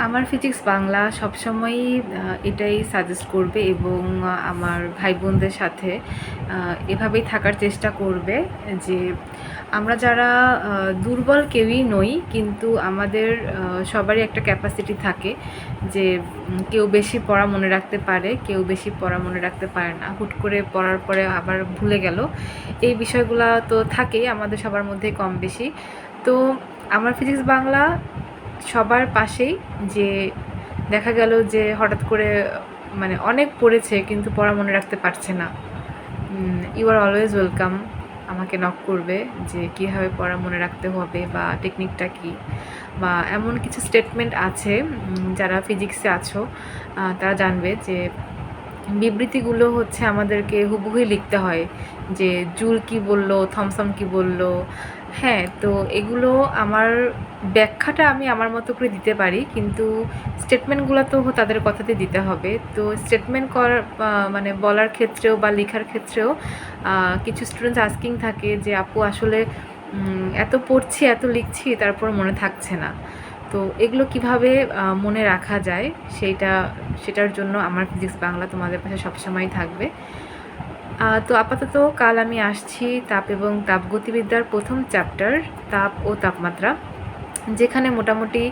আমার ফিজিক্স বাংলা সবসময়ই এটাই সাজেস্ট করবে এবং আমার ভাই বোনদের সাথে এভাবেই থাকার চেষ্টা করবে যে আমরা যারা দুর্বল কেউই নই, কিন্তু আমাদের সবারই একটা ক্যাপাসিটি থাকে যে কেউ বেশি পড়া মনে রাখতে পারে, কেউ বেশি পড়া মনে রাখতে পারে না, হুট করে পড়ার পরে আবার ভুলে গেল। এই বিষয়গুলো তো থাকেই আমাদের সবার মধ্যে কম বেশি। তো আমার ফিজিক্স বাংলা সবার পাশেই, যে দেখা গেল যে হঠাৎ করে মানে অনেক পড়েছে কিন্তু পড়া মনে রাখতে পারছে না, ইউ আর অলওয়েজ ওয়েলকাম। আমাকে নক করবে যে কীভাবে পড়া মনে রাখতে হবে বা টেকনিকটা কী, বা এমন কিছু স্টেটমেন্ট আছে যারা ফিজিক্সে আছো তারা জানবে যে বিবৃতিগুলো হচ্ছে আমাদেরকে হুবহুই লিখতে হয়, যে জুল কি বলল, থমসম কি বলল। হ্যাঁ, তো এগুলো আমার ব্যাখ্যাটা আমি আমার মতো করে দিতে পারি, কিন্তু স্টেটমেন্টগুলো তো তাদের কথাতে দিতে হবে। তো স্টেটমেন্ট করার মানে বলার ক্ষেত্রেও বা লেখার ক্ষেত্রেও কিছু স্টুডেন্টস আস্কিং থাকে যে আপু আসলে এত পড়ছি এত লিখছি তারপর মনে থাকছে না, তো এগুলো কিভাবে মনে রাখা যায় সেটার জন্য আমার ফিজিক্স বাংলা তোমাদের পাশে সবসময় থাকবে। তো আপাতত কাল আমি আসছি তাপ এবং তাপগতিবিদ্যার প্রথম চ্যাপ্টার তাপ ও তাপমাত্রা, যেখানে মোটামুটি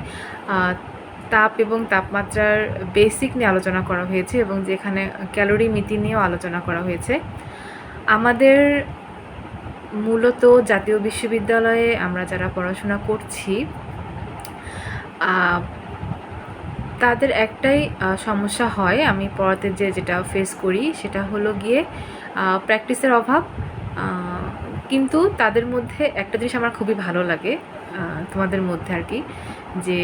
তাপ এবং তাপমাত্রার বেসিক নিয়ে আলোচনা করা হয়েছে এবং যেখানে ক্যালোরি মিতি নিয়েও আলোচনা করা হয়েছে। আমাদের মূলত জাতীয় বিশ্ববিদ্যালয়ে আমরা যারা পড়াশোনা করছি তাদের একটাই সমস্যা হয়, আমি পড়াতে যেটা ফেস করি সেটা হলো গিয়ে প্র্যাকটিসের অভাব। কিন্তু তাদের মধ্যে একটা জিনিস আমার খুবই ভালো লাগে, তোমাদের মধ্যে আর কি, যে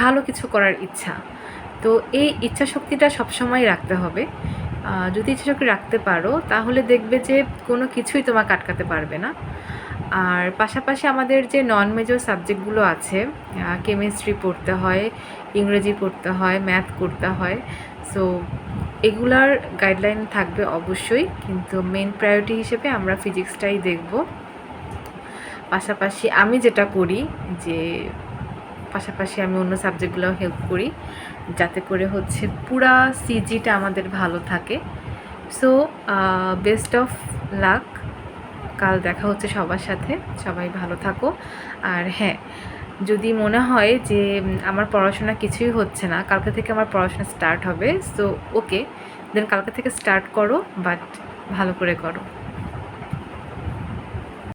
ভালো কিছু করার ইচ্ছা। তো এই ইচ্ছা শক্তিটা সবসময় রাখতে হবে। যদি ইচ্ছা শক্তি রাখতে পারো তাহলে দেখবে যে কোনো কিছুই তোমাকে আটকাতে পারবে না। আর পাশাপাশি আমাদের যে নন মেজর সাবজেক্টগুলো আছে, কেমিস্ট্রি পড়তে হয়, ইংরেজি পড়তে হয়, ম্যাথ করতে হয়, সো এগুলার গাইডলাইন থাকবে অবশ্যই, কিন্তু মেন প্রায়োরিটি হিসেবে আমরা ফিজিক্সটাই দেখব। পাশাপাশি আমি যেটা করি যে পাশাপাশি আমি অন্য সাবজেক্টগুলোও হেল্প করি যাতে করে হচ্ছে পুরা সিজিটা আমাদের ভালো থাকে। সো বেস্ট অফ লাক, কাল দেখা হচ্ছে সবার সাথে, সবাই ভালো থাকো। আর হ্যাঁ, যদি মনে হয় যে আমার পড়াশোনা কিছুই হচ্ছে না, কালকে থেকে আমার পড়াশোনা স্টার্ট হবে, সো ওকে, দেন কালকে থেকে স্টার্ট করো, বাট ভালো করে করো।